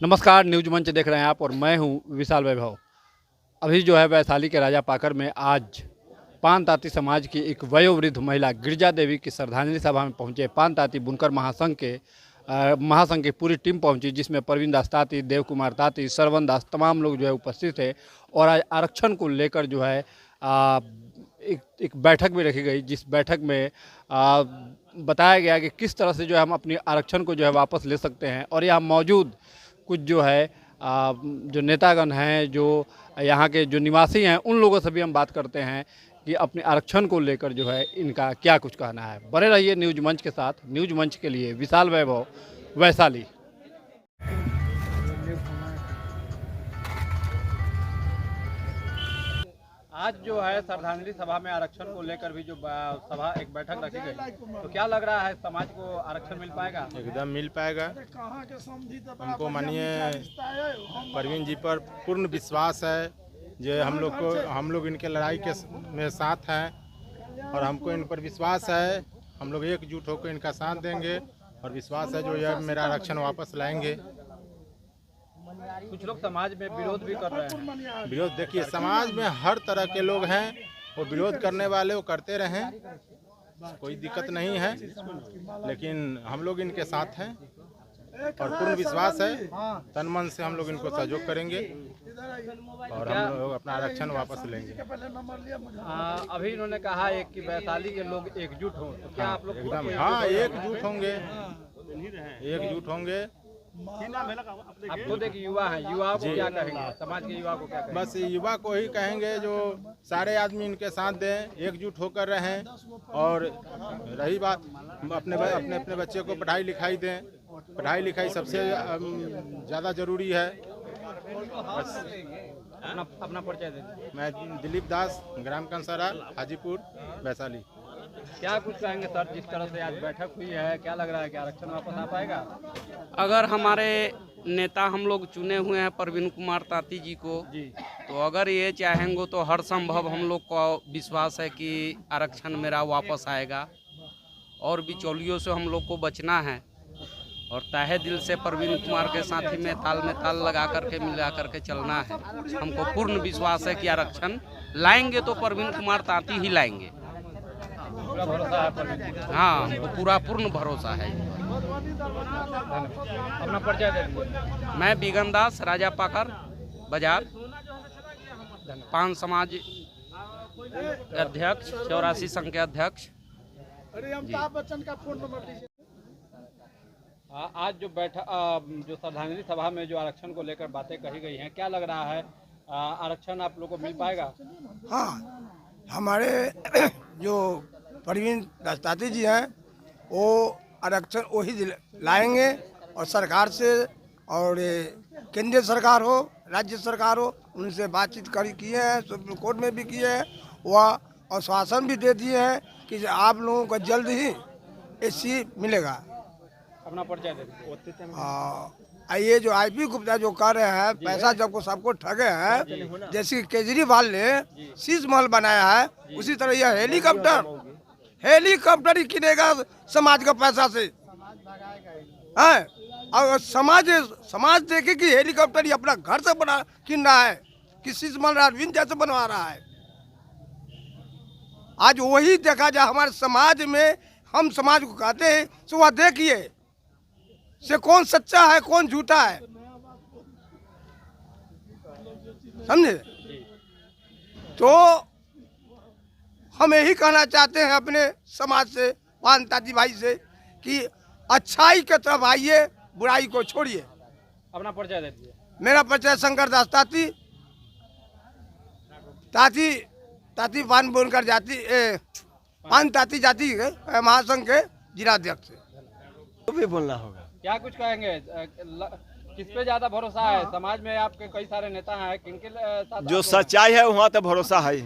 नमस्कार, न्यूज मंच देख रहे हैं आप और मैं हूं विशाल वैभव। अभी जो है वैशाली के राजा पाकर में आज पान ताती समाज की एक वयोवृद्ध महिला गिरजा देवी की श्रद्धांजलि सभा में पहुंचे। पान ताती बुनकर महासंघ की पूरी टीम पहुंची, जिसमें प्रवीण दास ताती, देव कुमार ताती, सरवन दास, तमाम लोग जो है उपस्थित थे। और आज आरक्षण को लेकर जो है एक बैठक भी रखी गई, जिस बैठक में बताया गया कि किस तरह से जो है हम अपनी आरक्षण को जो है वापस ले सकते हैं। और यहाँ मौजूद कुछ जो है जो नेतागण हैं, जो यहाँ के जो निवासी हैं, उन लोगों से भी हम बात करते हैं कि अपने आरक्षण को लेकर जो है इनका क्या कुछ कहना है। बने रहिए न्यूज मंच के साथ। न्यूज मंच के लिए विशाल वैभव, वैशाली। आज जो है श्रद्धांजलि सभा में आरक्षण को लेकर भी जो सभा एक बैठक रखी गई, तो क्या लग रहा है समाज को आरक्षण मिल पाएगा? एकदम मिल पाएगा। हमको माननीय प्रवीण जी पर पूर्ण विश्वास है जो हम लोग इनके लड़ाई के में साथ हैं और हमको इन पर विश्वास है। हम लोग एकजुट होकर इनका साथ देंगे और विश्वास है जो यह मेरा आरक्षण वापस लाएंगे। कुछ लोग समाज में विरोध भी कर रहे हैं। विरोध देखिए, समाज में हर तरह के लोग हैं, वो विरोध करने वाले वो करते रहें, कोई दिक्कत नहीं है, लेकिन हम लोग इनके साथ हैं और पूर्ण विश्वास है, तन मन से हम लोग इनको सहयोग करेंगे और हम लोग अपना आरक्षण वापस लेंगे। अभी इन्होंने कहा है कि वैशाली के लोग एकजुट हों, तो क्या आप लोग एकदम एकजुट होंगे, एकजुट होंगे। आप खुद एक युवा हैं, युवा को क्या कहेंगे, समाज के युवा को क्या कहेंगे? बस युवा को ही कहेंगे जो सारे आदमी इनके साथ दें, एकजुट होकर रहें। और रही बात, अपने अपने बच्चे को पढ़ाई लिखाई दें। पढ़ाई लिखाई सबसे ज़्यादा जरूरी है। बस अपना परिचय दें। मैं दिलीप दास, ग्राम कंसारा, हाजीपुर, वैशाली। क्या कुछ कहेंगे सर, जिस तरह से आज बैठक हुई है, क्या लग रहा है कि आरक्षण वापस आ पाएगा? अगर हमारे नेता हम लोग चुने हुए हैं प्रवीण कुमार ताती जी को, तो अगर ये चाहेंगे तो हर संभव हम लोग को विश्वास है कि आरक्षण मेरा वापस आएगा। और बिचौलियों से हम लोग को बचना है और तहे दिल से प्रवीण कुमार के साथी में ताल लगा करके मिला करके चलना है। हमको पूर्ण विश्वास है कि आरक्षण लाएंगे तो प्रवीण कुमार ताती ही लाएंगे। पूरा भरोसा है प्रवीण जी? हाँ, हमको पूरा पूर्ण भरोसा है। अपना परिचय दें। मैं बिगन दास, राजा पाकर बाजार, पान समाज अध्यक्ष, 84 संघ के अध्यक्ष। अमिताभ बच्चन का फोन नंबर दीजिए। आज जो जो श्रद्धांजलि सभा में जो आरक्षण को लेकर बातें कही गई हैं, क्या लग रहा है आरक्षण आप लोगों को मिल पाएगा? हाँ, हमारे जो प्रवीण दास ताती जी हैं, वो आरक्षण वही लाएंगे और सरकार से, और केंद्रीय सरकार हो, राज्य सरकार हो, उनसे बातचीत किए हैं, सुप्रीम कोर्ट में भी किए हैं। वह आश्वासन भी दे दिए हैं कि आप लोगों को जल्द ही एससी मिलेगा। अपना परिचय दें। ये जो आईपी गुप्ता जो कर रहे हैं, पैसा जब सबको ठगे हैं, जैसे केजरीवाल ने शीश महल बनाया है, उसी तरह यह हेलीकॉप्टर ही किनेगा समाज का पैसा से है। और समाज देखे कि हेलीकॉप्टर ही अपना घर से बना किन रहा है, कि शीश महल अरविंद जैसे बनवा रहा है। आज वही देखा जाए हमारे समाज में, हम समाज को कहते हैं, तो वह देखिए से कौन सच्चा है कौन झूठा है, समझे? तो हम यही कहना चाहते हैं अपने समाज से, पान ताती भाई से, कि अच्छाई की तरफ आइए, बुराई को छोड़िए। अपना परिचय दे दीजिए। मेरा परिचय शंकर दास ताती, ताती पान बुनकर जाति, पान ताती जाति महासंघ के जिलाध्यक्ष। तो भी बोलना होगा। क्या कुछ कहेंगे, किस पे ज्यादा भरोसा है? समाज में आपके कई सारे नेता हैं, किनके साथ? जो सच्चाई है वहाँ तो भरोसा है ही।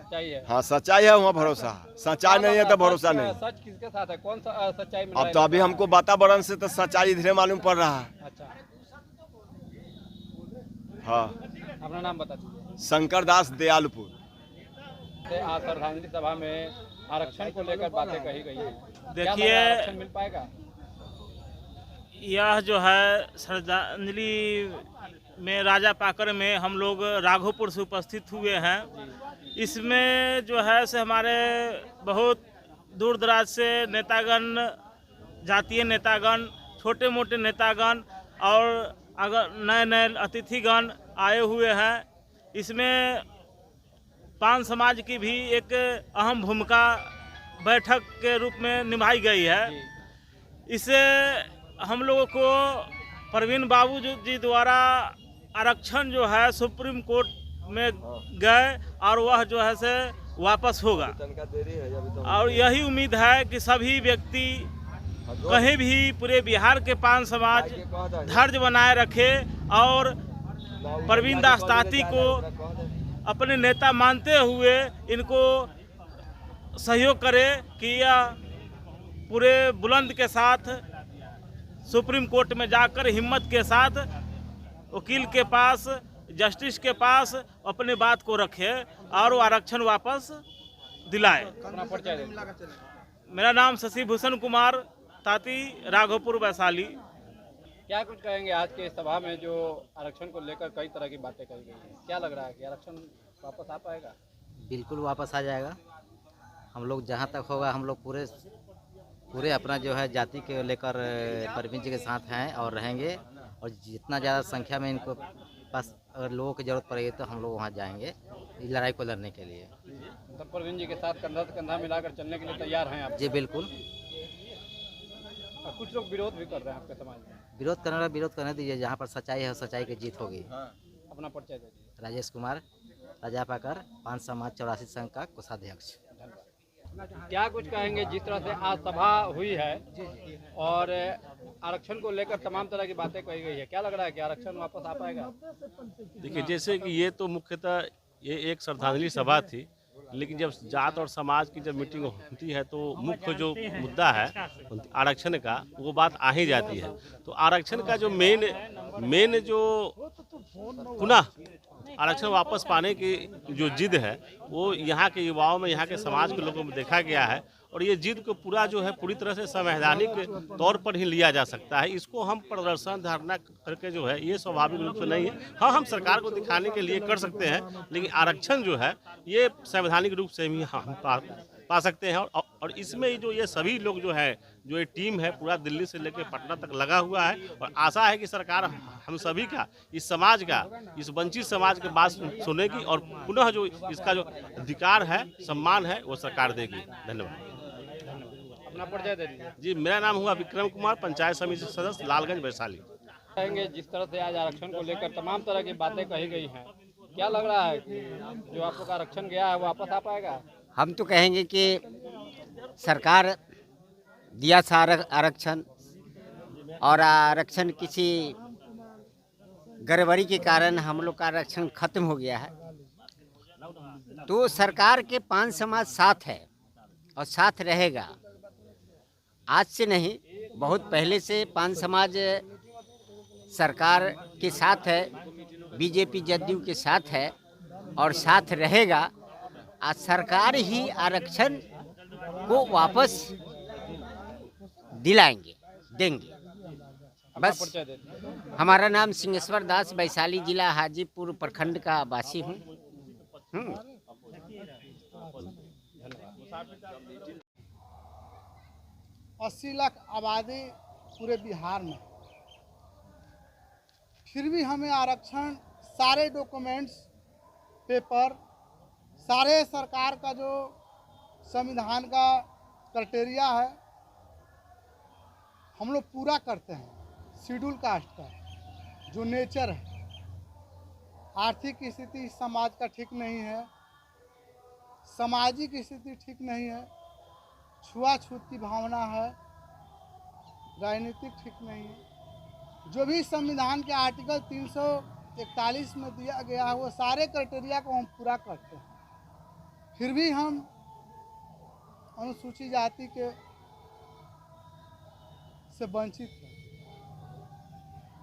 चाहिए। हाँ, सच्चाई है वहाँ भरोसा है, सच्चाई नहीं है तो भरोसा नहीं। सच किसके साथ है? कौन सा सच्चाई में? अब तो अभी हमको वातावरण से तो सच्चाई धीरे मालूम पड़ रहा है। अच्छा, हाँ। अपना नाम बता दीजिए। शंकर दास, दयालपुर। आज श्रद्धांजलि सभा में आरक्षण को लेकर बातें कही गई है, देखिए, आरक्षण मिल पाएगा? यह जो है श्रद्धांजलि में राजा पाकर में हम लोग राघोपुर से उपस्थित हुए हैं। इसमें जो है से हमारे बहुत दूर दराज से नेतागण, जातीय नेतागण, छोटे मोटे नेतागण और अगर नए नए अतिथिगण आए हुए हैं। इसमें पान समाज की भी एक अहम भूमिका बैठक के रूप में निभाई गई है। इससे हम लोगों को प्रवीण बाबू जी द्वारा आरक्षण जो है सुप्रीम कोर्ट में गए और वह जो है से वापस होगा। और यही उम्मीद है कि सभी व्यक्ति कहीं भी पूरे बिहार के पान समाज धैर्य बनाए रखे और प्रवीण दास ताती को अपने नेता मानते हुए इनको सहयोग करे कि यह पूरे बुलंद के साथ सुप्रीम कोर्ट में जाकर हिम्मत के साथ वकील के पास, जस्टिस के पास अपने बात को रखे और वो आरक्षण वापस दिलाए। मेरा नाम शशि भूषण कुमार ताती, राघोपुर वैशाली। क्या कुछ कहेंगे आज के सभा में जो आरक्षण को लेकर कई तरह की बातें कही गई हैं? क्या लग रहा है कि आरक्षण वापस आ पाएगा? बिल्कुल वापस आ जाएगा। हम लोग जहाँ तक होगा हम लोग पूरे अपना जो है जाति के लेकर प्रवीण जी के साथ हैं और रहेंगे। और जितना ज़्यादा संख्या में इनको पास अगर लोगों की ज़रूरत पड़ेगी तो हम लोग वहाँ जाएंगे इस लड़ाई को लड़ने के लिए। तब प्रवीण जी के साथ कंधा से कंधा मिलाकर चलने के लिए तैयार हैं आप? जी बिल्कुल। और कुछ लोग विरोध भी कर रहे हैं आपके समाज में। विरोध करने दीजिए। जहाँ पर सच्चाई है सच्चाई की जीत होगी। अपना परिचय दीजिए। राजेश कुमार, राजा पाकर, पान समाज 84 संघ का कोषाध्यक्ष। क्या कुछ कहेंगे जिस तरह से आज सभा हुई है और आरक्षण को लेकर तमाम तरह की बातें कही गई है, क्या लग रहा है कि आरक्षण वापस आ पाएगा? देखिए, जैसे कि ये तो मुख्यतः ये एक श्रद्धांजलि सभा थी, लेकिन जब जात और समाज की जब मीटिंग होती है तो मुख्य जो मुद्दा है आरक्षण का, वो बात आ ही जाती है। तो आरक्षण का जो मेन जो पुनः आरक्षण वापस पाने की जो जिद है वो यहाँ के युवाओं में, यहाँ के समाज के लोगों में देखा गया है। और ये जिद को पूरी तरह से संवैधानिक तौर पर ही लिया जा सकता है। इसको हम प्रदर्शन धरना करके जो है ये स्वाभाविक रूप से नहीं है। हाँ, हम सरकार को दिखाने के लिए कर सकते हैं, लेकिन आरक्षण जो है ये संवैधानिक रूप से ही हम पा सकते हैं। और इसमें जो ये सभी लोग जो है, जो ये टीम है पूरा दिल्ली से लेकर पटना तक लगा हुआ है। और आशा है कि सरकार हम सभी का, इस समाज का, इस वंचित समाज की बात सुनेगी और पुनः जो इसका जो अधिकार है, सम्मान है, वो सरकार देगी। धन्यवाद। अपना परिचय दे दीजिए। जी, मेरा नाम हुआ विक्रम कुमार, पंचायत समिति सदस्य, लालगंज, वैशाली। कहेंगे जिस तरह से आज आरक्षण को लेकर तमाम तरह की बातें कही गई हैं, क्या लग रहा है कि जो आप लोग का आरक्षण गया है वो वापस आ पाएगा? हम तो कहेंगे कि सरकार दिया था आरक्षण और आरक्षण किसी गड़बड़ी के कारण हम लोग का आरक्षण खत्म हो गया है। तो सरकार के पान समाज साथ है और साथ रहेगा। आज से नहीं, बहुत पहले से पान समाज सरकार के साथ है, बीजेपी जदयू के साथ है और साथ रहेगा। आज सरकार ही आरक्षण को वापस दिलाएंगे, देंगे। बस। हमारा नाम सिंहेश्वर दास, वैशाली जिला हाजीपुर प्रखंड का वासी हूँ। 80 लाख आबादी पूरे बिहार में, फिर भी हमें आरक्षण, सारे डॉक्यूमेंट्स, पेपर, सारे सरकार का जो संविधान का क्राइटेरिया है हम लोग पूरा करते हैं। शेड्यूल कास्ट का जो नेचर है, आर्थिक स्थिति समाज का ठीक नहीं है, सामाजिक स्थिति ठीक नहीं है, छुआछूत की भावना है, राजनीतिक ठीक नहीं है। जो भी संविधान के आर्टिकल 341 में दिया गया है वो सारे क्राइटेरिया को हम पूरा करते हैं। फिर भी हम अनुसूचित जाति के से वंचित हैं।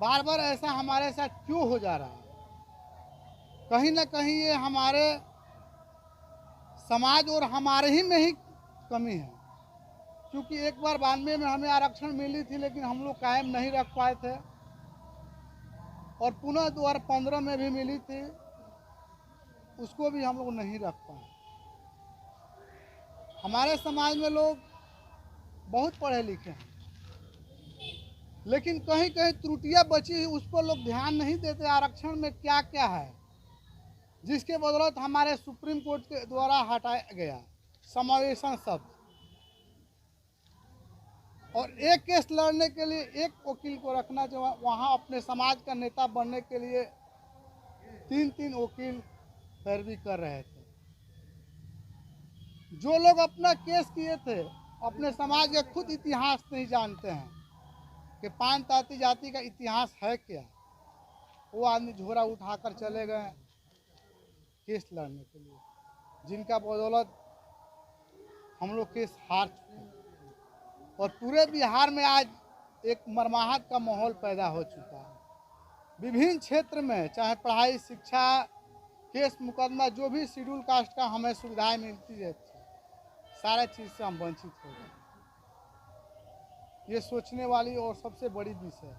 बार बार ऐसा हमारे साथ क्यों हो जा रहा है? कहीं ना कहीं ये हमारे समाज और हमारे ही में ही कमी है। क्योंकि एक बार 92 में हमें आरक्षण मिली थी, लेकिन हम लोग कायम नहीं रख पाए थे, और पुनः 2015 में भी मिली थी, उसको भी हम लोग नहीं रख पाए। हमारे समाज में लोग बहुत पढ़े लिखे हैं, लेकिन कहीं कहीं त्रुटियां बची, उस पर लोग ध्यान नहीं देते। आरक्षण में क्या क्या है, जिसके बदौलत हमारे सुप्रीम कोर्ट के द्वारा हटाया गया समावेशन शब्द, और एक केस लड़ने के लिए एक वकील को रखना, जो वहाँ अपने समाज का नेता बनने के लिए 3-3 वकील पैरवी कर रहे थे। जो लोग अपना केस किए थे, अपने समाज का खुद इतिहास नहीं जानते हैं कि पान ताती जाति का इतिहास है क्या, वो आदमी झोरा उठाकर चले गए केस लड़ने के लिए, जिनका बदौलत हम लोग केस हार चुके हैं। और पूरे बिहार में आज एक मरमाहट का माहौल पैदा हो चुका है। विभिन्न क्षेत्र में, चाहे पढ़ाई, शिक्षा, केस मुकदमा, जो भी शेड्यूल कास्ट का हमें सुविधाएं मिलती है, सारे चीज़ से हम वंचित हो गए। ये सोचने वाली और सबसे बड़ी विषय,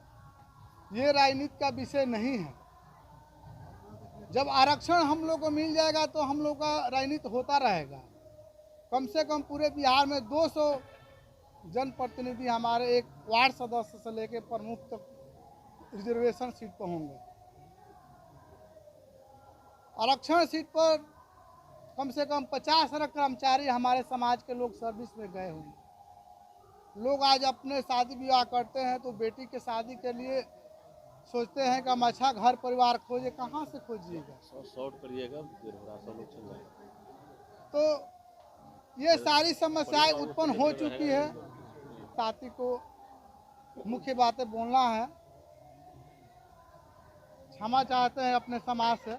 ये राजनीति का विषय नहीं है। जब आरक्षण हम लोग को मिल जाएगा तो हम लोग का राजनीति होता रहेगा। कम से कम पूरे बिहार में 200 जनप्रतिनिधि हमारे एक वार्ड सदस्य से लेकर प्रमुख तक रिजर्वेशन सीट पर होंगे। आरक्षण सीट पर कम से कम 50 कर्मचारी हमारे समाज के लोग सर्विस में गए होंगे। लोग आज अपने शादी विवाह करते हैं तो बेटी के शादी के लिए सोचते हैं कि हम अच्छा घर परिवार खोजे, कहाँ से खोजिएगा, शॉर्ट करिएगा, सब लोग चल जाएगा। तो ये सारी समस्याएं उत्पन्न हो चुकी है। ताती को मुख्य बातें बोलना है, क्षमा चाहते हैं अपने समाज से।